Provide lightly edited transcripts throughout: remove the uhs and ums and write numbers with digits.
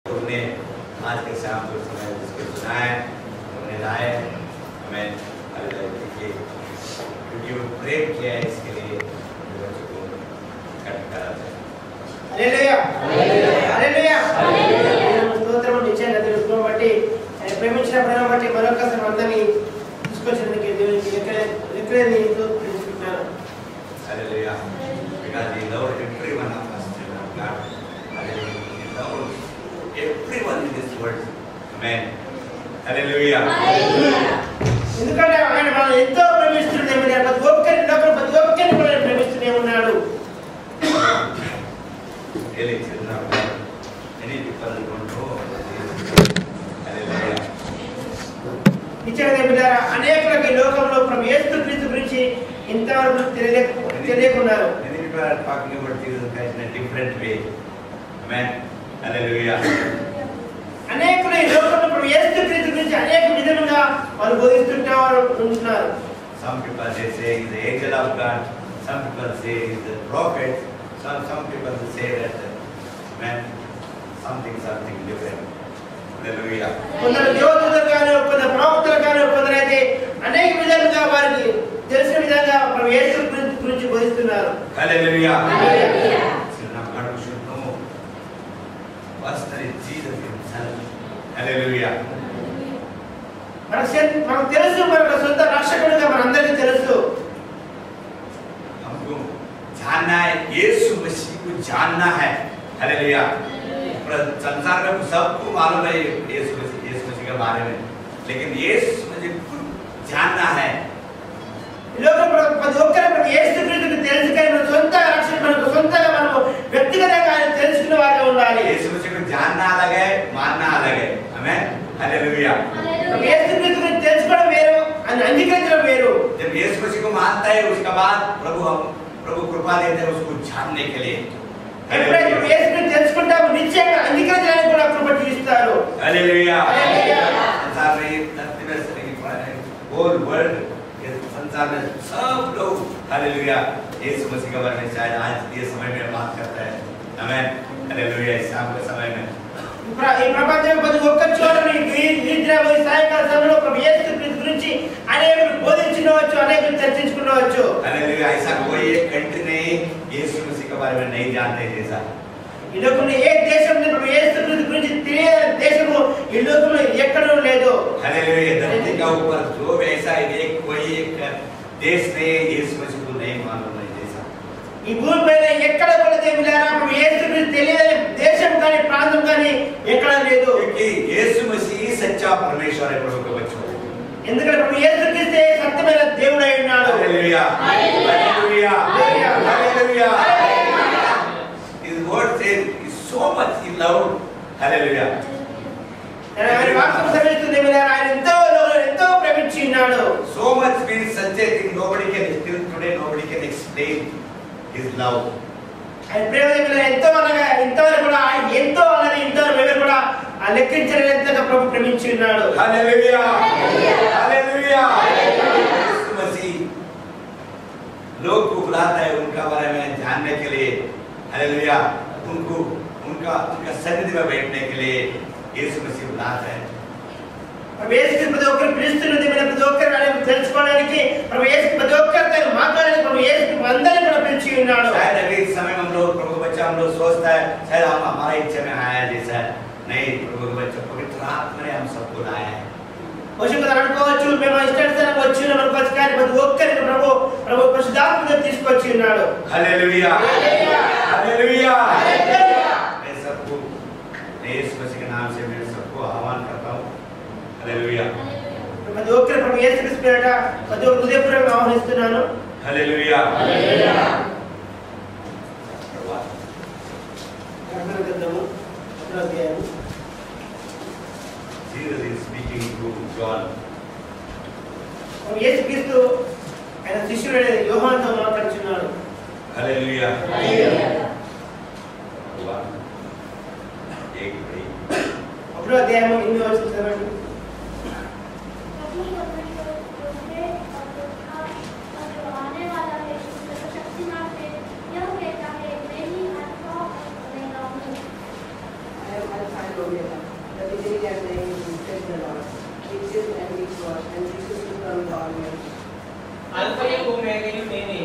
तुमने आज के शाम को समय जिसको सुनाए तुमने लाए हमें देखिए क्योंकि वो प्रेम किया है इसके लिए बच्चों को कट करा है। हालेलुया हालेलुया हालेलुया స్తోత్రము నిశ్చయంగా తెలుసుకున్న బట్టి ప్రేమించిన ప్రేమ బట్టి మరొకసారి అందరినీ తీసుకొచ్చినందుకు దేవునికి ఎక్కడేది తెలుసుకుంటున్నాను. Hallelujah because he loved everyone of us God. Hallelujah. He loved everyone in this world. Amen. Hallelujah. ఎందుకంటే ఆయన మనం ఎంతో ప్రేమిస్తున్నాడు. ప్రతి ఒక్కరిని కూడా ప్రేమిస్తూనే ఉన్నాడు. Really, many people don't know. Hallelujah. నిశ్చయంగా బిడ్డలారా అనేకులకు ఈ లోకంలో ప్రభు యేసుక్రీస్తు గురించి ఇంతవరకు తెలియకున్నారు. Many people are talking about Jesus Christ in a different way. Amen. Hallelujah. అనేకులు ఈ లోకంలో ప్రభు యేసుక్రీస్తు గురించి అనేక విధంగా వాళ్ళు బోధిస్తుంటారు ఉంటున్నారు. Some people they say he is the angel of God. Some people say he is the prophet. Some people say that man something different. Hallelujah. కొందరు దేవదూతలు గాను కొందరు ప్రవక్తలు గాను కొందరైతే అనేక విధాలుగా వారికి తెలిసిన విధంగా ప్రభు యేసుక్రీస్తు గురించి బోధిస్తున్నారు. Hallelujah. Hallelujah. So now God should know personally Jesus himself. Hallelujah. మనకు తెలుసు మన సొంత రక్షకుడిగా మనందరికీ తెలుసు. हमको जानना है यीशु मसीह को जानना है. हालेलुया. संसार में सबको मालूम है यीशु मसीह के बारे में लेकिन यीशु मसीह को जानना है. లోకంలో ప్రతి ఒక్కరు యేసుక్రీస్తుని తెలుసు కానీ మన సొంత రక్షకుడు మనకు సొంతంగా మనం వ్యక్తిగతంగా తెలుసుకునే వారిగా ఉండాలి. यीशु मसीह को जानना अलग है मानना अलग है. आमेन. हालेलुया. యేసుక్రీస్తుని తెలుసుకోవడం వేరు అని అంగీకరించడం వేరు. जब यीशु मसीह को मानता है उसके बाद प्रभु कृपा देते हैं उसको जानने के लिए. ఎప్పుడైతే యేసుని తెలుసుకుంటామో నిశ్చయంగా అంగీకరించడానికి కూడా కృప చూపిస్తారు. हालेलुया. संसार में धरती में होल वर्ल्ड संसार में सब लोग हालेलुया यीशु मसीह के बारे में शायद आज ये समय में बात करता है. आमेन. हालेलुया. शाम के समय में ఈ ప్రపంచంలో ప్రతి ఒక్క చోటని నిద్రపోయి సాయంకాల సమయంలో ప్రభు యేసుక్రీస్తు గురించి అనేకులు బోధించుకోవచ్చు అనేకులు చర్చించుకోవచ్చు. हालेलुया. ऐसा कोई एक कंट्री नहीं यीशु मसीह के बारे में नहीं जानते जैसा ఈ లోకంలో ఏ దేశంలో ప్రభు యేసుక్రీస్తు గురించి తెలియని దేశము ఈ లోకంలో ఎక్కడో లేదు. हालेलुया. धरती का ऊपर जो ऐसा एक कोई एक देश नहीं यीशु मसीह को नहीं मालूम है जैसा ఈ భూమిపైన ఎక్కడ కూడా దేవులారా ప్రభు యేసుక్రీస్తు తెలియని దేశం కానీ ప్రాంతం కానీ ఎక్కడ లేదు. क्योंकि यीशु मसीह सच्चा परमेश्वर है प्रभु के बच्चों. ఎందుకంటే ప్రభు యేసుక్రీస్తు సత్యమైన దేవుడై ఉన్నాడు. Hallelujah. Hallelujah. Hallelujah. His word says so much he loved. Hallelujah. ఆయన వాక్యం సెలవిస్తుంది దేవులారా ఆయన ఎంతో ప్రేమించి ఉన్నాడు. So much means such a thing nobody can still today nobody can explain his love. ఆయన ప్రేమ దేవులారా ఎంతో అనగా ఇంతవరకు కూడా ఎంతో అన్నది ఇంతవరకు ఎవరు కూడా లెక్కించలేనంతగా ప్రభు ప్రేమించి ఉన్నాడు. Hallelujah. Hallelujah. यीशु मसीह लोग को बुलाता है उनका बारे में जानने के लिए. हालेलुया. उनको उनका सन्निधि में बैठने के लिए यीशु मसीह बुलाता है. ప్రభు యేసుక్రీస్తు ప్రతి ఒక్కరు పిలుస్తున్నది ప్రతి ఒక్కరు ఆయన తెలుసుకోవడానికి ప్రభు యేసు ప్రతి ఒక్కరితో మాట్లాడడానికి ప్రభు యేసు అందరిని కూడా పిలిచి ఉన్నాడు. शायद अभी इस समय हम लोग प्रभु के बच्चा हम लोग सोचता है शायद हम हमारा इच्छा में आया जैसा नहीं प्रभु के बच्चा पवित्र आत्मा ने हम सबको लाया है. వశుగా అనుకోవచ్చు మేము ఇష్టానుసారంగా వచ్చిన అనుకోవచ్చు కానీ ప్రతి ఒక్కరిని ప్రభు పరిశుద్ధాత్మతో తీసుకొచ్చి ఉన్నాడు. हालेलुया. हालेलुया. हालेलुया. हालेलुया. मैं सबको यीशु मसीह के नाम से मैं सबको आह्वान करता हूँ. हालेलुया. ప్రతి ఒక్కరు ప్రభు యేసుక్రీస్తు పేరిట ప్రతి ఒక్క హృదయపూర్వకంగా ఆహ్వానిస్తున్నాను. Hallelujah. Hallelujah. Jesus is speaking to John. యేసుక్రీస్తు ఆయన శిష్యుడైన యోహానుతో మాట్లాడుచున్నాడు. हालेलुया. एक बड़ी 1వ అధ్యాయం 8వ వచనం చదవండి. Omega, the beginning and the end, said the Lord, which is and which was, and which is to come, the Almighty. అల్ఫయు ఓమేగయు నేనే,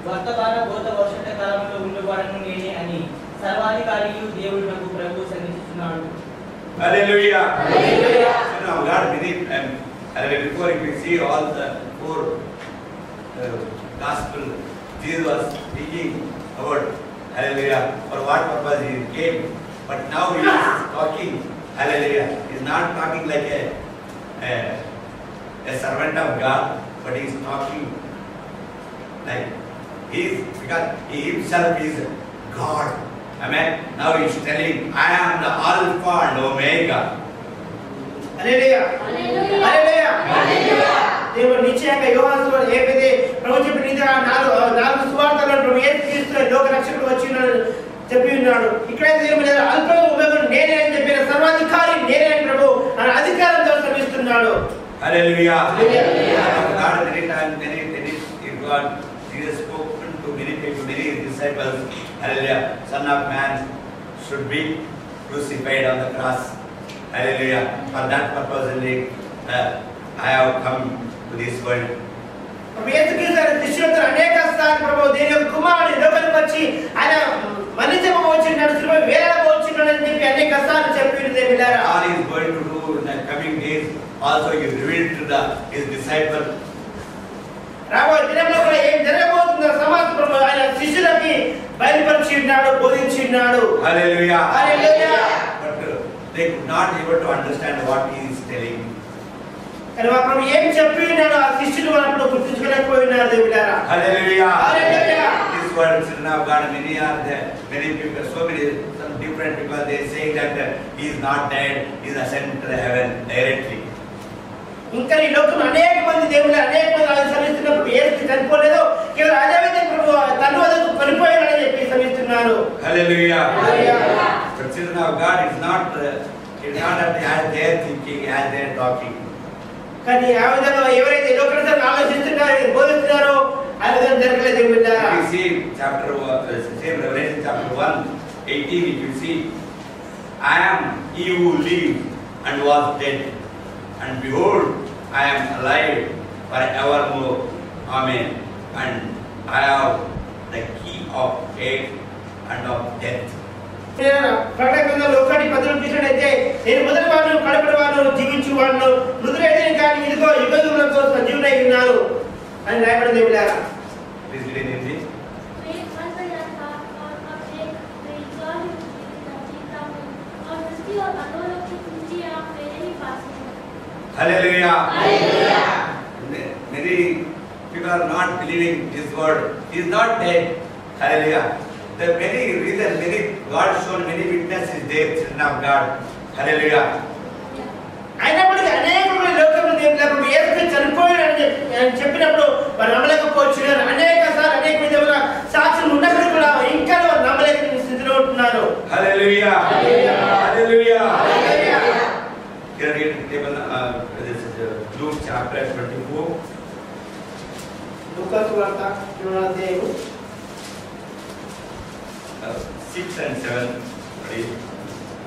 వర్తమాన భూత భవిష్యత్ కాలంలో ఉండేవాడను నేనే అని సర్వాధికారియు దేవుడు నాకు ప్రభువు సందేశిస్తున్నాడు. Hallelujah. Hallelujah. So now God believe before if we see all the four gospel, Jesus was speaking about hallelujah for what purpose he came, but now he is talking hallelujah. He is not talking like a servant of God, but he is talking like he is, because he himself is God. Amen. Now he is telling, I am the Alpha and Omega. హల్లెలూయా హల్లెలూయా హల్లెలూయా. దేవుడు నిశ్చయంగా యోహాను సువార్త ఏదైతే ప్రభు చెప్పిన రీతిగా నాలుగు సువార్తలను ప్రభు యేసుక్రీస్తు లోక రక్షకుడు వచ్చి చెప్పి ఉన్నాడు. ఇక్కడైతే ఏమీ లేదు, అల్ఫా ఒమేగా నేనే అని చెప్పిన సర్వాధికారి నేనే అని ప్రభు ఆయన అధికారంతో శ్రమిస్తున్నాడు. Hallelujah. Hallelujah. God many times, God, Jesus spoken to many people, many disciples. Hallelujah. Son of Man should be crucified on the cross. Hallelujah. For that purpose only I have come to this world. ప్రభు యేసుక్రీస్తు ఆయన శిష్యులతో అనేక సార్లు ప్రభు దేని యొక్క కుమారుడు లోకానికి వచ్చి ఆయన మరణించబో వచ్చినాడు, శిలువ వేలాడబో వచ్చినాడు అని చెప్పి అనేక సార్లు చెప్పినదే విన్నారా. God is going to do in the coming days. Also he revealed to his disciples. రాబోయే దినంలో కూడా ఏం జరగబోతుందో సమాజం ప్రభు ఆయన శిష్యులకి బయలుపరిచి ఉన్నాడు, బోధించి ఉన్నాడు. Hallelujah. Hallelujah. But they could not able to understand what he is telling. కానీ ప్రభు ఏం చెప్పి ఉన్నాడో ఆ శిష్యులు వాళ్ళు గుర్తించుకోలేకపోయినారు దేవులారా. Hallelujah. Hallelujah. This word children of God, many are there, many people, so many, some different people, they say that he is not dead, he is ascended to heaven directly. ఇంకా ఈ లోకంలో అనేక మంది దేవుళ్ళు అనేక మంది ఆయన శ్రమిస్తున్నప్పుడు యేసు చనిపోలేదు, కేవలం అదే విధంగా ప్రభు తన వద్దకు కొనిపోయాడని చెప్పి శ్రమిస్తున్నారు. Hallelujah. Hallelujah. But children of God is not as they are thinking, as they are talking. కానీ ఆ విధంగా ఎవరైతే ఈ లోకంలో ఆలోచిస్తున్నారో బోధిస్తున్నారో ఆ విధంగా జరగలేదు దేవుళ్ళారా. We see same Revelation chapter 1:18, if you see, I am he who lived and was dead, and behold, I am alive forevermore. Amen. And I have the key of death and of death. ప్రకటన గ్రంథంలో 1:10 చూసినట్లయితే నేను మొదటివాడును కడపటివాడును జీవించువాడును మృతుడైన కానీ ఇదిగో యుగయుగములకు సజీవుడై ఉన్నాను అని రాయబడింది దేవులారా. Please read in Hindi. Hallelujah. Hallelujah. Many people are not believing this word. He is not dead. Hallelujah. The many reasons, many God shown many witnesses there, children of God. Hallelujah. అయినప్పటికీ అనేకులు లోకంలో దేవుడు యేసు చనిపోయాడని చెప్పినప్పుడు వారు నమ్మలేకపోతున్నారు. అనేక సార్లు అనేక విధముల సాక్ష్యం ఉన్నప్పుడు కూడా ఇంకా వారు నమ్మలేని స్థితిలో ఉంటున్నారు. Hallelujah. Hallelujah. Hallelujah. Can I read the table? This is Luke chapter 24. లూకా సువార్త 24వ అధ్యాయము 6 and 7. Read.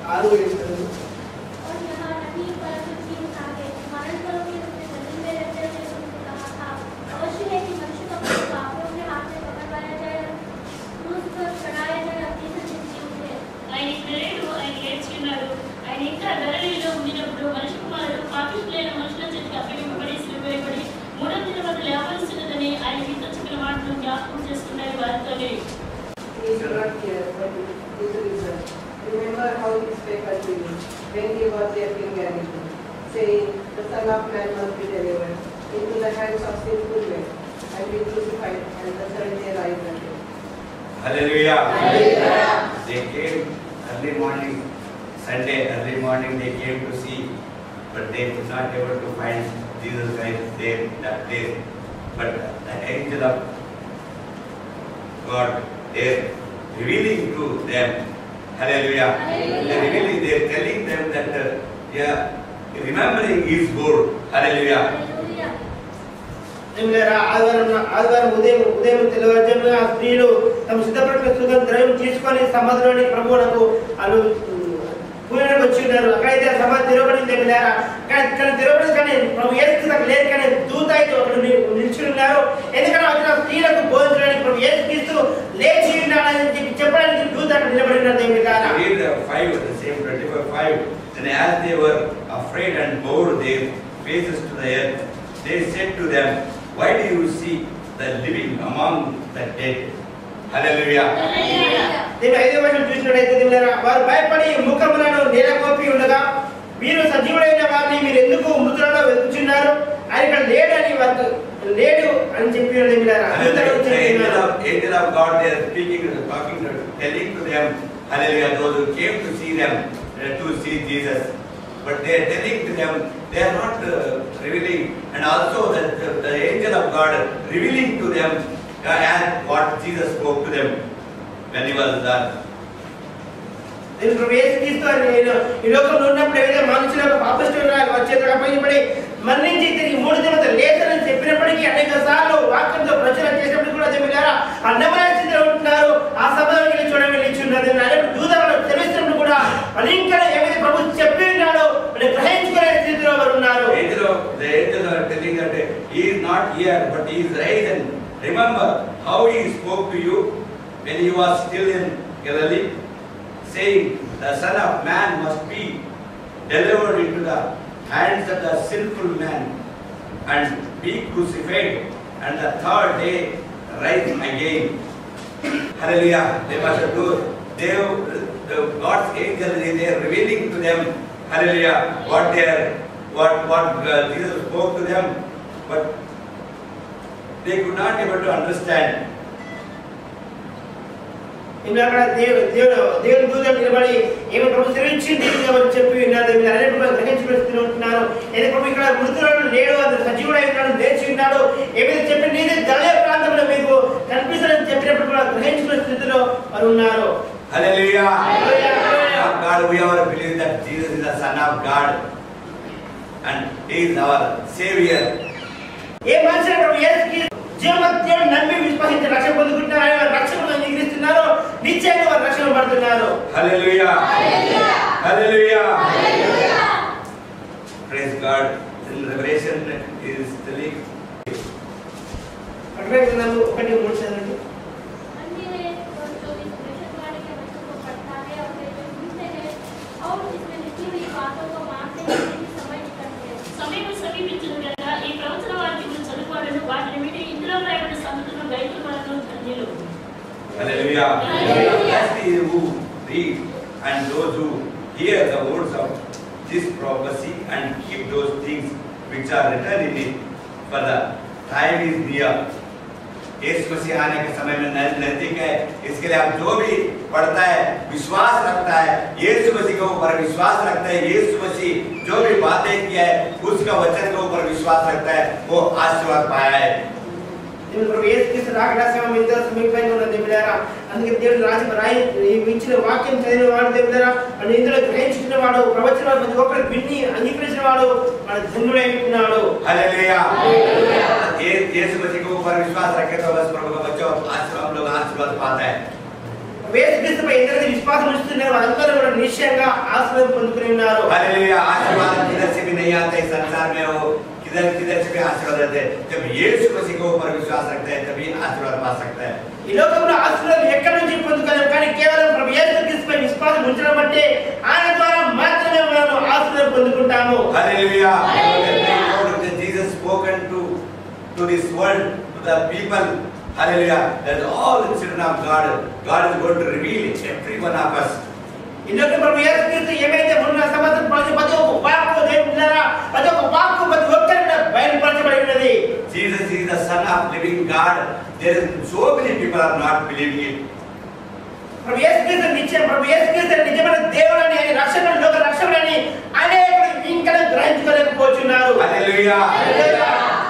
6-7. और यहाँ नदी पर पृथ्वी आगे मरण करो कि अपने जमीन में रहते हुए उनको कहा था अवश्य है कि मनुष्य का पुत्र आपको अपने हाथ में पकड़वाया जाए, क्रूस पर चढ़ाया जाए, अपनी से जिंदगी उठे. ఆయన ఇద్దరేడు ఆయన ఏడ్చుకున్నాడు. ఆయన ఇంకా ధరణిలో ఉండినప్పుడు మనిషి కుమారుడు పాపిష్టులైన మనుషుల చేతికి అప్పగింపబడి సిలువేయబడి మూడవ దిన వరకు లేవలసినదని ఆయన మీతో చెప్పిన మాటలు జ్ఞాపకం చేసుకున్నాడు వారితోనే. He is not here, but his reason. Remember how he spake unto you when he was yet in Galilee, saying, the Son of Man must be delivered into the hands of sinful men, and be crucified, and the third day rise again. Hallelujah. Hallelujah. They came early morning, Sunday early morning they came to see, but they could not able to find Jesus Christ there that place. But the angel of God is revealing to them. Hallelujah. They revealing, they are telling them that remembering is good. Hallelujah. Hallelujah. దేవులారా ఆదివారం ఉదయం తెల్లవారుజామున ఆ స్త్రీలు తమ సిద్ధపడిన సుగంధ ద్రవ్యం తీసుకొని సమాధిలోని ప్రభువునకు పూర్ణకు వచ్చి ఉన్నారు. అక్కడైతే సభ తెరవబడింది పిల్లారా. కానీ తెరవబడింది కానీ ప్రభు యేసు అక్కడ లేరు కానీ దూత అయితే అక్కడ నిల్చుని ఉన్నారు. ఎందుకంటే వచ్చిన స్త్రీలకు బోధించడానికి ప్రభు యేసు క్రీస్తు లేచి ఉన్నాడని చెప్పడానికి దూత అక్కడ నిలబడి ఉన్నారు పిల్లారా. Read 5, the same 25:5. And as they were afraid and bowed their faces to the earth, they said to them, "Why do you seek the living among the dead?" Hallelujah. దేవుని 5వ వచనం చూసినట్లయితే దేవులారా, వారు భయపడి ముఖములను నేలకొప్పి ఉండగా, మీరు సజీవుడైన వారిని మీరు ఎందుకు మృతులలో వెతుకుచున్నారు? ఆయన ఇక్కడ లేడు అని వారు లేడు అని చెప్పినారు దేవులారా. Angel of God, they are speaking, talking, telling to them, hallelujah, those who came to see them, to see Jesus. But they are telling to them, they are not revealing, and also the angel of God revealing to them and what Jesus spoke to them when he was there. దేవుని ప్రభు యేసు క్రీస్తు ఈ లోకంలో ఉన్నప్పుడు ఏదైతే మనుషులకు పాపిష్టులుగా వచ్చేందుకు అప్పగించబడి మరణించి తిరిగి 3 దినాలు లేదని చెప్పినప్పటికీ అనేక సార్లు వాక్యంతో ప్రచారం చేసినప్పుడు కూడా దేవులారా అన్నమయ స్థితిలో ఉంటున్నారు. ఆ సభలోకి వెళ్ళి చూడవెళ్ళిచున్నారు. అనేక దూతలను తెలుస్తున్నప్పుడు కూడా అనేక ఏమైతే ప్రభు చెప్పి ఉన్నాడో అని గ్రహించుకునే స్థితిలో వారు ఉన్నారు. The angels are telling that he is not here, but he is risen. Remember how he spoke to you when he was still in Galilee, saying, "The Son of Man must be delivered into the hands of the sinful man and be crucified, and the third day rise again." Hallelujah. They must do. God's angel is there revealing to them, hallelujah, what Jesus spoke to them, but they could not able to understand. అక్కడ దేవుని దూతలు నిలబడి ఏమి ప్రభు శ్రమించింది అని చెప్పి విన్నారు. గ్రహించుకుని ఉంటున్నారు. ఏదో ప్రభు ఇక్కడ మృతులను లేడు, అతను సజీవుడై ఉన్నాడు, లేచి ఉన్నాడు, ఏమైతే చెప్పి నీది దళయ ప్రాంతంలో మీకు కనిపిస్తుందని చెప్పినప్పుడు కూడా గ్రహించుకునే స్థితిలో వారు ఉన్నారు. Hallelujah. God, we are believe that Jesus is the Son of God and he is our Savior. ఏ మనిషి ప్రభు యేసుకి జీవమత్యం నమ్మి విశ్వసించి రక్షణ పొందుకుంటున్నారు, ఆయన రక్షణను అంగీకరిస్తున్నారు, నిశ్చయంగా వారు రక్షణ పడుతున్నారు. Hallelujah. Hallelujah. Praise God. In Revelation is telling. అక్కడ గ్రంథము 1:3 చదవండి. సమయం సమీపించిన కనుక ఈ ప్రవచన వాక్యములు చదువుకోవడం వాటిని విని ఇందులో రాయబడిన సంగతులను గ్రహించుకోవడం ధన్యులు. Hallelujah. Blessed is who read and those who hear the words of this prophecy and keep those things which are written in it, for the time is near. यीशु मसीह आने के समय में नजदीक है. इसके लिए आप जो भी पढ़ता है, विश्वास रखता है, यीशु मसीह के ऊपर विश्वास रखता है, यीशु मसीह जो भी बातें किया है उसका वचन के ऊपर विश्वास रखता है, वो आशीर्वाद पाया है. దేవుని ప్రభు యేసు క్రీస్తు రాకడ సమయం ఎంతో సమీపంగా ఉన్నది దేవులారా. అందుకే దేవుడు రాయి ఇచ్చిన వాక్యం చదివిన వాడు దేవులారా, అని ఇందులో గ్రహించిన వాడు, ప్రవచన ప్రతి ఒక్కరు విని అంగీకరించిన వాడు మన ధన్యుడై ఉంటున్నాడు. हालेलुया. यीशु मसीह के ऊपर विश्वास रखे तो बस प्रभु का बच्चों हम लोग आशीर्वाद पाते हैं. యేసు క్రీస్తుపై ఎందరైతే విశ్వాసం ఉంచుతున్నారో వాళ్ళందరూ కూడా నిశ్చయంగా ఆశీర్వాదం పొందుకుని ఉన్నారు. हालेलुया. आशीर्वाद किधर से भी नहीं आता इस संसार में, वो किधर से भी आशीर्वाद रहते हैं. जब यीशु मसीह के ऊपर विश्वास रखते हैं तभी आशीर्वाद पा सकते हैं. ఈ లోకంలో ఆశీర్వాదం ఎక్కడి నుంచి పొందుకోలేము, కానీ కేవలం ప్రభు యేసు క్రీస్తుపై విశ్వాసం ఉంచడం బట్టి ఆయన ద్వారా మాత్రమే మనం ఆశీర్వాదం పొందుకుంటాము. Hallelujah. Jesus spoken to this world, to the people. Hallelujah. That all the children of God is going to reveal every one of us. ఇందులో ప్రభు యేసు క్రీస్తు ఏమైతే ఉన్న సమస్త ప్రతి ఒక్క వాక్కు దేవులారా, ప్రతి ఒక్క వాక్కు ప్రతి ఒక్కరికి బయలుపరచబడి ఉన్నది. Jesus is the Son of living God. There is so many people are not believing it. ప్రభు యేసు క్రీస్తు నిజమైన దేవుడని, ఆయన రక్షణ లోక రక్షకుడని అనేకులు ఇంకా గ్రహించుకోలేకపోతున్నారు. हालेलुया.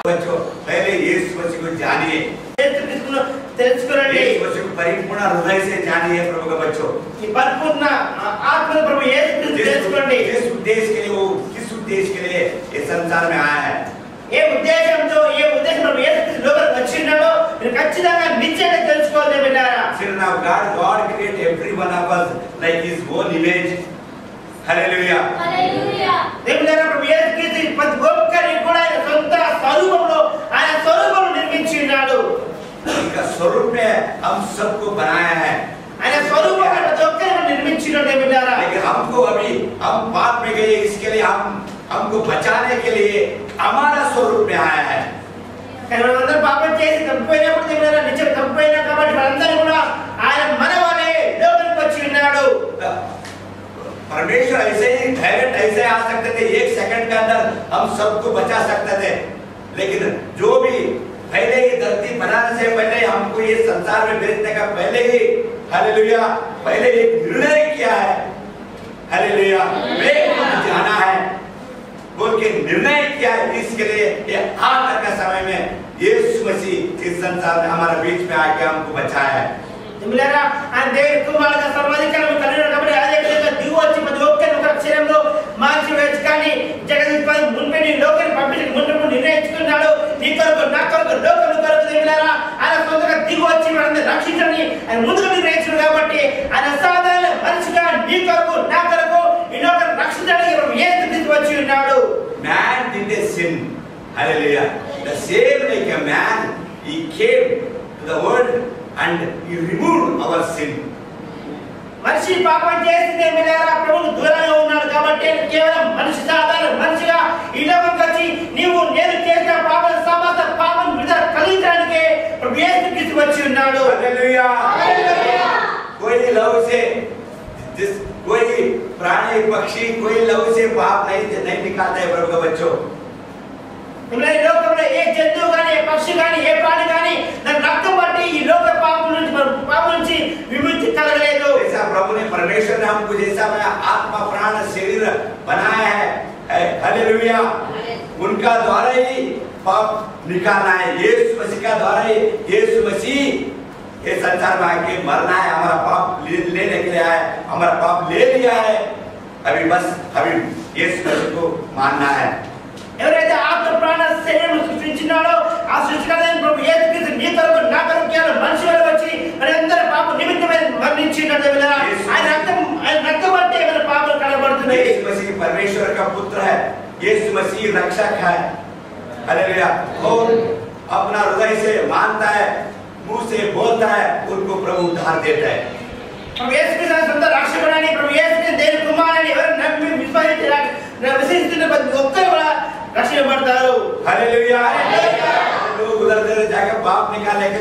बच्चों पहले यीशु मसीह को जानिए, యేసు క్రీస్తును తెలుసుకోండి. यीशु मसीह को परिपूर्ण हृदय से जानिए प्रभु का बच्चों. ఈ పరిపూర్ణ ఆత్మను ప్రభు యేసు క్రీస్తు తెలుసుకోండి. जिस उद्देश्य के लिए वो किस उद्देश्य के लिए इस संसार में आया है, ఏ ఉద్దేశంతో ప్రభు యేసు క్రీస్తు లోకానికి వచ్చినాడో మీరు ఖచ్చితంగా నిశ్చయంగా తెలుసుకోవాలి బిడ్డలారా. children of God, God created every one of us like His own image. హల్లెలూయా. దేవుని ప్రభు యేసుక్రీస్తు ప్రతి ఒక్కరిని కూడా ఆయన సొంత స్వరూపంలో ఆయన స్వరూపంలో నిర్మించి ఉన్నాడు. उनका स्वरूप में हम सबको बनाया है. ఆయన స్వరూపంలో ప్రతి ఒక్కరిని నిర్మించినాడు దేవులారా. लेकिन हमको अभी हम पाप में गए, इसके लिए हमको बचाने के लिए हमारा स्वरूप में आया है. కానీ మనందరం పాపం చేసి తప్పిపోయినప్పుడు దేవులారా, నిజం తప్పిపోయినా కాబట్టి మనందరం కూడా ఆయన మనవలే లోకానికి వచ్చి ఉన్నాడు. परमेश्वर ऐसे ही डायरेक्ट ऐसे आ सकते थे, एक सेकंड के अंदर हम सबको बचा सकते थे. लेकिन जो भी पहले ही धरती बनाने से पहले हमको ये संसार में भेजने का पहले ही हालेलुया पहले एक निर्णय किया है. हालेलुया मैं जाना है बोल के निर्णय किया है. इसके लिए ये आखिर का समय में यीशु मसीह इस संसार में हमारे बीच में आके हमको बचाया है. దేవులారా, ఆయన దేవుని కుమారుడుగా సర్వాధికారం కలిగినాడు కాబట్టి అదే విధంగా దిగు వచ్చి ప్రతి ఒక్కరిని ఒక క్షణంలో మార్చి వేసి కానీ జగదీశ్వరి మున్పే నీ లోకాన్ని పంపించి మున్పు నిర్ణయించుకున్నాడు. నీ కొరకు నా కొరకు లోకం కొరకు దేవులారా ఆయన సొంతంగా దిగు వచ్చి మనల్ని రక్షించని ఆయన ముందుగా నిర్ణయించాడు కాబట్టి ఆయన సాధారణ మనిషిగా నీ కొరకు నా కొరకు ఈ లోకాన్ని రక్షించడానికి యేసు వచ్చి ఉన్నాడు. Man did a sin. Hallelujah. The same like a man, he came to the world and he removed our sin. మనిషి పాపం చేసిందే మిలారా ప్రభువుకు దూరంగా ఉన్నాడు కాబట్టి కేవలం మనిషి సాధారణ మనిషిగా ఈ లోకంకి వచ్చి నీవు నేను చేసిన పాపం సమస్త పాపం విడుదల కలిగించడానికి ప్రభు యేసుక్రీస్తు వచ్చి ఉన్నాడు. Hallelujah. హల్లెలూయా. कोई लव से जिस कोई प्राणी पक्षी कोई लव से पाप नहीं निकालता है प्रभु का बच्चों. ఈ లోకంలో ఏ జంతువు కానీ ఏ పక్షి కానీ ఏ ప్రాణి కానీ దాని రక్తం బట్టి ఈ లోక పాపం నుంచి విముక్తి కలగలేదు. ऐसा प्रभु ने परमेश्वर ने हमको जैसा में आत्मा प्राण शरीर बनाया है. हालेलुया. उनका द्वारा ही पाप निकालना है. यीशु मसीह का द्वारा ही यीशु मसीह ये संसार में आके मरना है, हमारा पाप लेने के लिए आया, हमारा पाप ले लिया है. अभी बस अभी यीशु मसीह को मानना है. ఎవరైతే ఆత్మ ప్రాణ శరీరం సృష్టించినాడో ఆ సృష్టికర్త ప్రభు యేసుక్రీస్తు నీ కొరకు నా కొరకు కేవలం మనిషిగా వచ్చి మనందరి పాప నిమిత్తమై మరణించినాడు దేవులారా. ఆయన రక్తం బట్టి మన పాపాలు కడగబడుతున్నాయి. यीशु मसीह परमेश्वर का पुत्र है. यीशु मसीह रक्षक है. हालेलुया. और अपना हृदय से मानता है, मुंह से बोलता है, उनको प्रभु उद्धार देता है. ప్రభు యేసుక్రీస్తు సొంత రక్షకుడని ప్రభు యేసుక్రీస్తు దేవుని కుమారుడని ఎవరు నమ్మి విశ్వసిస్తున్న ప్రతి ఒక్కరు కూడా రక్షించబడతారు. हालेलुया. लोग उधर उधर जाकर पाप निकालने के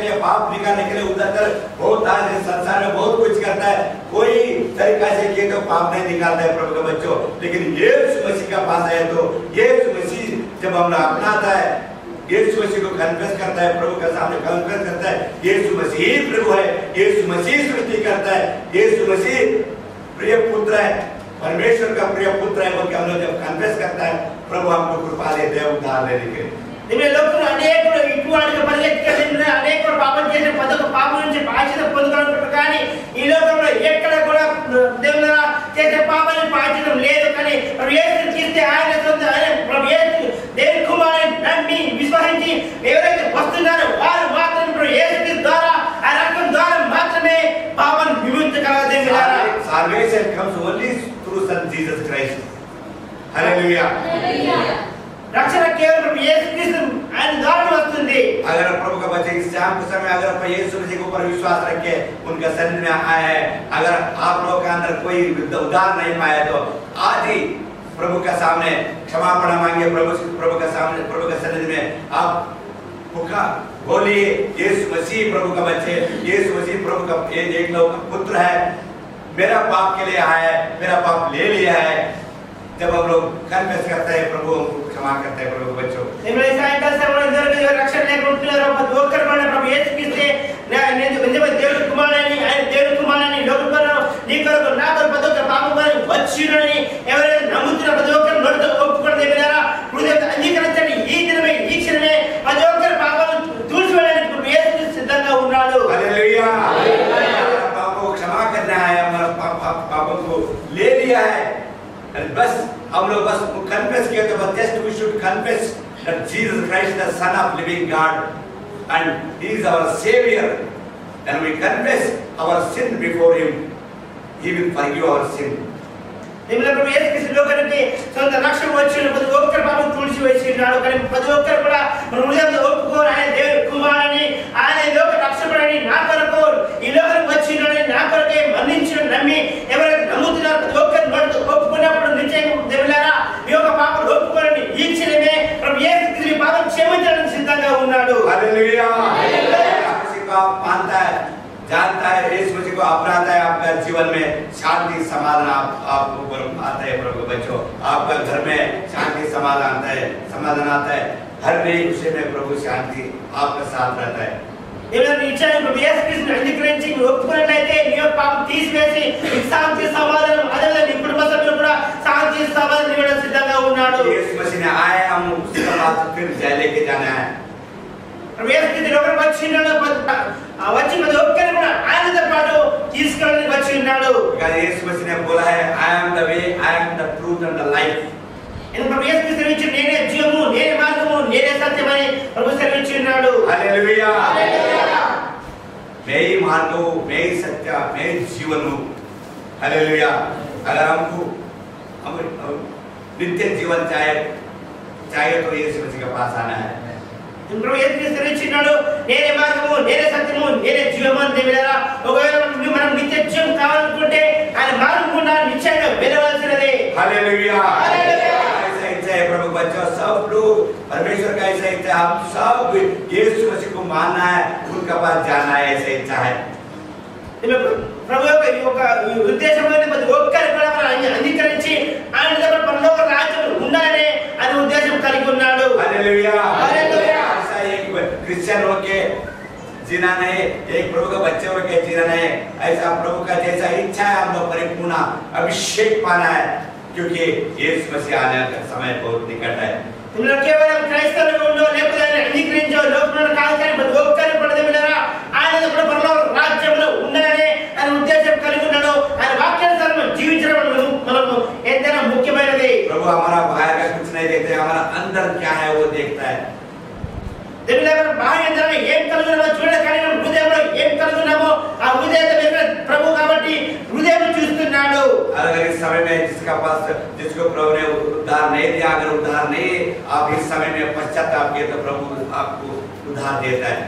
लिए उधर बहुत आज संसार में बहुत कुछ करता है. कोई तरीका से किए तो पाप नहीं निकालता है प्रभु के बच्चों. लेकिन यीशु मसीह का पास आए तो यीशु मसीह जब हम अपनाता है, यीशु मसीह को कन्फेस करता है, प्रभु के सामने कन्फेस करता है, यीशु मसीह प्रभु है, यीशु मसीह सृष्टि करता है, यीशु मसीह प्रिय पुत्र है, परमेश्वर का प्रिय पुत्र है बोल के हम लोग जब कन्फेस करता है, प्रभु हमको कृपा देते हैं उद्धार लेने के लिए. దీని లోకంలో అనేకులు ఇటువంటి పరిగెత్తుకెళ్ళిన అనేకులు పాపం చేసిన పాపం నుంచి బాధ్యత పొందుకోవడం కానీ ఈ లోకంలో ఎక్కడ కూడా దేవుడా చేసే పాపాన్ని బాధ్యతం లేదు. కానీ యేసు చేస్తే ఆయన సొంత ప్రభు యేసు దేవుని కుమారుని నమ్మి విశ్వసించి ఎవరైతే వస్తున్నారో వారు మాత్రమే యేసు ద్వారా ఆ రక్తం ద్వారా మాత్రమే పాపం విముక్తి కలగజేయగలరు. Salvation comes only through Son Jesus Christ. Hallelujah. रक्षण केवल प्रभु यीशु क्रिस्त ఆయన ద్వారా వస్తుంది. अगर प्रभु का बच्चे इस शाम के समय अगर आप यीशु मसीह के ऊपर विश्वास रखे, उनका सन्निधि में आए हैं, अगर आप लोग के अंदर कोई उद्धार नहीं पाया तो आज ही प्रभु के सामने क्षमापण मांगिए. प्रभु के सामने प्रभु के सन्निधि में आप पुकार बोलिए, यीशु मसीह प्रभु का बच्चे, यीशु मसीह प्रभु का एक लोग पुत्र है, मेरा पाप के लिए आया है, मेरा पाप ले लिया है. जब हम लोग कन्फेस करते हैं, प्रभु हमको क्षमा करते हैं. प्रभु बच्चों దేవుని సాయంకాల సమయంలో జరిగే రక్షణ లేకుంటున్నారు ఒక్కరు ప్రభు యేసు క్రీస్తు నేను దేవుని కుమారుని ఆయన దేవుని కుమారుని లోకంలో నీ కొరకు నా కొరకు ప్రతి ఒక్క పాపం కొరకు వచ్చినని ఎవరైతే నమ్ముతున్న ప్రతి ఒక్కరు నోటితో ఒప్పుకొని దేవులారా హృదయంతో అంగీకరించండి. ఈ దినమే ఈ క్షణమే ప్రతి ఒక్కరు పాపాలను తుడిచివేయడానికి ప్రభు యేసు క్రీస్తు సిద్ధంగా ఉన్నాడు. हालेलुया. हमारा पापों को क्षमा करना है, हमारा पापों को ले लिया है. बस हम लोग बस कन्फेस किया तो बस just we should confess that Jesus Christ the Son of Living God and He is our Savior. And we confess our sin before Him, He will forgive our sin. నిమిల ప్రభు యేసుక్రీస్తు లోకానికి సొంత రక్షణ వచ్చిన ప్రతి ఒక్కరి పాపం తుడిచి వేసినాడు. కానీ ప్రతి ఒక్కరు కూడా మన హృదయంలో ఒప్పుకోరు ఆయన దేవుడి కుమారుని, ఆయన లోక రక్షకుడని, నా కొరకు ఈ లోకానికి వచ్చినాడని, నా కొరకే మరణించిన నమ్మి ఎవరైతే నమ్ముతున్నారో ప్రతి ఒక్కరు నోటితో ఒప్పుకున్నప్పుడు నిశ్చయం దేవులారా మీ యొక్క పాపం ఒప్పుకోరని ఈ క్షణమే ప్రభు యేసుక్రీస్తు మీ పాపం క్షమించడానికి సిద్ధంగా ఉన్నాడు. हालेलुया। किसी को आप मानता है, जानता है, यीशु मसीह को अपनाता है, आपका जीवन में शांति समाधान आपको आता है। प्रभु बच्चों, आपका घर में शांति समाधान आता है। हर नई विषय में प्रभु शांति आपका साथ रहता है। ఏమైనా నిశ్చయం ప్రభు యేసుక్రీస్తుని అంగీకరించి ఒప్పుకున్నట్లయితే నీ యొక్క పాపం తీసివేసి శాంతి సమాధానం అదే నీ కుటుంబ సభ్యులు కూడా శాంతి సమాధానం ఇవ్వడానికి సిద్ధంగా ఉన్నాడు. यीशु मसीह ने आए, हम उसके बाद फिर जाए लेके जाना है। ప్రభు యేసుక్రీస్తు లోకానికి వచ్చినాడు, వచ్చి ప్రతి ఒక్కరిని కూడా ఆయనతో పాటు తీసుకెళ్ళడానికి వచ్చి ఉన్నాడు. यीशु मसीह ने बोला है, I am the way, I am the truth and the life। ప్రభు యేసుక్రీస్తు సెలవిచ్చి నేనే జీవము, నేనే మార్గము, నేనే సత్యమని ప్రభు సెలవిచ్చి ఉన్నాడు. हालेलुया। मैं ही मार्ग हूँ, मैं ही सत्य, मैं ही जीवन हूँ। हालेलुया। अगर हमको नित्य जीवन चाहिए तो यीशु मसीह के पास आना है। ప్రభు యేసుక్రీస్తు సెలవిచ్చినాడు నేనే మార్గము, నేనే సత్యము, నేనే జీవము అని దేవులారా. ఒకవేళ మనం నిత్య జీవం కావాలనుకుంటే ఆయన మార్గం గుండా నిశ్చయంగా వెళ్ళవలసినదే. हालेलुया। ऐसा इच्छा है प्रभु बच्चों, सब लोग परमेश्वर का ऐसा इच्छा है, हम सब यीशु मसीह को मानना है, उनके पास जाना है, ऐसा इच्छा है। ప్రభు యొక్క ఉద్దేశమైన ప్రతి ఒక్కరి కూడా అంగీకరించి ఆయన దగ్గర పరలోక రాజ్యం ఉండాలని ఆయన ఉద్దేశం కలిగి ఉన్నాడు. हालेलुया। ऐसा एक क्रिश्चियन होके जीना नहीं, एक प्रभु का बच्चे होके जीना नहीं, ऐसा प्रभु का जैसा इच्छा है हम लोग परिपूर्ण अभिषेक पाना है, क्योंकि यीशु मसीह आने का समय बहुत निकट है। ఇందులో కేవలం క్రైస్తవులు ఉండో లేకపోతే అంగీకరించో లోకంలో కాదు, కానీ ప్రతి ఒక్కరి పడదే వెళ్ళారా ఆయన దగ్గర పరలోక రాజ్యంలో ఉండాలని ఆయన ఉద్దేశం కలిగి ఉన్నాడు. ఆయన వాక్యానుసారం జీవించడం మనకు ఎంతైనా ముఖ్యమైనది. प्रभु हमारा बाहर का कुछ नहीं देखते, हमारा अंदर क्या है वो देखता है। దేవుని బాహ్యంగా ఏం కలుగునామో చూడలేదు, కానీ హృదయంలో ఏం కలుగునామో ఆ హృదయంలో ప్రభు కాబట్టి హృదయం చూస్తున్నాడు. अगर इस समय में जिसको प्रभु ने उद्धार नहीं दिया, अगर उद्धार नहीं आप इस समय में पश्चाताप किए तो प्रभु आपको उद्धार देता है।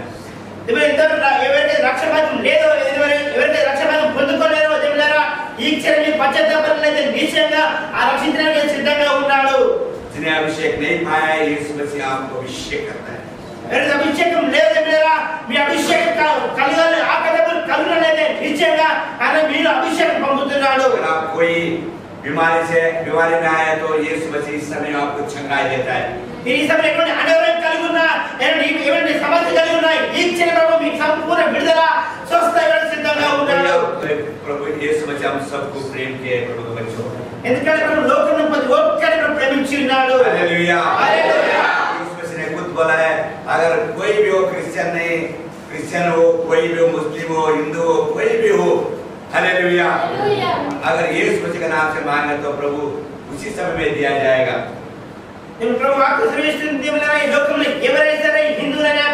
ఎవరైతే రక్షణ లేదో, ఎవరైతే రక్షణ పొందుకోలేదో దేవులారా ఈ క్షణం పశ్చాత్తాపంలో నిశ్చయంగా ఆ రక్షించడానికి సిద్ధంగా ఉన్నాడు. जिन्हें अभिषेक नहीं पाया है, यीशु मसीह आपको अभिषेक करता है। అభిషేకం లేదు దేవులారా, మీ అభిషేకం కలగాలి, ఆ కథలు కలుగునట్లయితే నిశ్చయంగా ఆయన మీరు అభిషేకం పంపుతున్నాడు. अगर आप कोई बीमारी में आए तो यीशु मसीह इस समय आपको चंगाई देता है। ఈ సమయంలో ఎటువంటి అనారోగ్యం కలిగి ఉన్నా, ఎటువంటి సమస్య కలిగి ఉన్నా ఈ క్షణం ప్రభు మీకు సంపూర్ణ విడుదల స్వస్థత ఇవ్వడానికి సిద్ధంగా ఉన్నాడు. प्रभु यीशु मसीह हम सबको प्रेम किए प्रभु के बच्चों। ఎందుకంటే ప్రభు లోకంలో ప్రతి ఒక్కరిని ప్రేమించి ఉన్నాడు. हालेलुया। हालेलुया। यीशु मसीह ने खुद बोला है, अगर कोई भी हो, क्रिश्चियन हो, कोई भी हो, मुस्लिम हो, हिंदू हो, कोई भी हो, हालेलुया, अगर यीशु मसीह का नाम से मांगे तो प्रभु उसी समय में दिया जाएगा। నేను ప్రభు వాక్కు శ్రేష్ఠుని దేవులారా ఈ లోకంలో ఎవరైనా సరే హిందువులైనా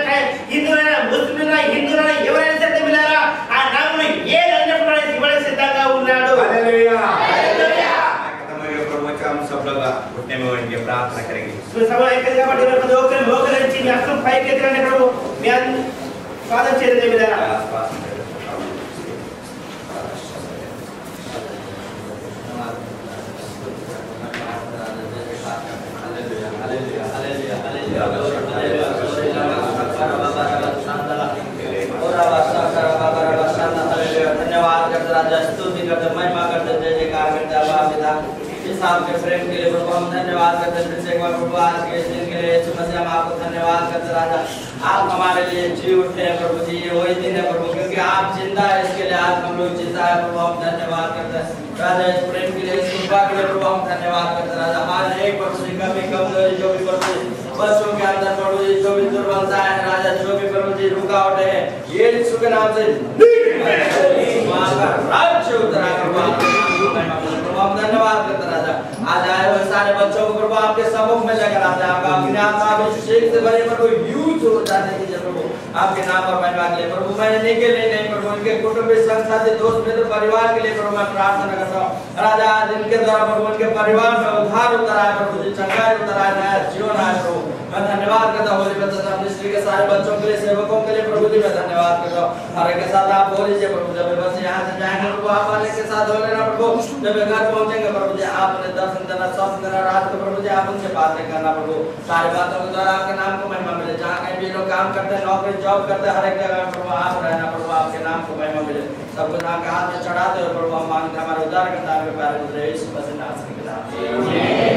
ముస్లింలైనా హిందువులైనా ఎవరైనా సరే దేవులారా ఆ నామములో ఏదైనా కూడా ఇవ్వడానికి సిద్ధంగా ఉన్నాడు. हालेलुया। हालेलुया। खत्म हो गया प्रभु बच्चों, हम सब लोग उठने में उनकी प्रार्थना करेंगे। సభ ఎక్కడ కాబట్టి ప్రతి ఒక్కరు మోకరించి మీ హస్తం పైకి ఎత్తండి ప్రభు మీ పాదం చేతులు దేవులారా. धन्यवाद करते राजा, स्तुति करते, महिमा करते, जय जयकार करते अब्बा पिता। इस आपके प्रेम के लिए प्रभु हम धन्यवाद करते हैं। फिर से एक बार प्रभु आज के इस दिन के लिए यीशु मसीह हम आपको धन्यवाद करते राजा। आप हमारे लिए जी उठे हैं प्रभु जी, ये वही दिन है प्रभु, क्योंकि आप जिंदा है, इसके लिए आज हम लोग जिंदा है प्रभु, हम धन्यवाद करते हैं राजा। इस प्रेम के लिए, इस कृपा के लिए प्रभु हम धन्यवाद करते राजा। हमारे एक प्रभु जी कमी कमजोरी जो भी प्रभु बच्चों के अंदर प्रभु जी जो भी दुर्बलता है राजा, जो भी प्रभु जी रुकावट है, ये यीशु के नाम से राज्य उतरा प्रभु हम धन्यवाद करते राजा। आज आए हुए सारे बच्चों को प्रभु आपके सम्मुख में लेकर आते हैं, आपका अपने आत्मा अभिषेक से भरे प्रभु यूज हो जाने दीजिए प्रभु। आपके नाम और महिमा के लिए प्रभु मैंने नहीं के लिए नहीं प्रभु उनके कुटुंबी संसाथी दोस्त मित्र परिवार के लिए प्रभु मैं प्रार्थना करता हूँ राजा आज इनके द्वारा प्रभु उनके परिवार में उद्धार उतर आए प्रभु जी चंगाई उतर आए नया जीवन आए प्रभु मैं धन्यवाद करता हूँ होली बच्चा मिनिस्ट्री के सारे बच्चों के लिए सेवकों के लिए प्रभु जी मैं धन्यवाद करता हूँ हर एक के साथ आप हो लीजिए प्रभु जब बच्चे यहाँ से जाएंगे प्रभु आप वाले के साथ हो लेना प्रभु जब घर पहुंचेंगे प्रभु जी आपने दर्शन देना स्वप्न देना रात को प्रभु जी आप उनसे बातें करना प्रभु सारी बातों के द्वारा आपके नाम को महिमा मिले जहाँ कहीं भी लोग काम करते हैं नौकरी जॉब करते हैं हर एक जगह प्रभु आप रहना प्रभु आपके नाम को महिमा मिले सब कुछ आपके हाथ में चढ़ाते हो प्रभु हम मांगते हैं हमारे उद्धार करता है प्यारे यीशु मसीह नाम से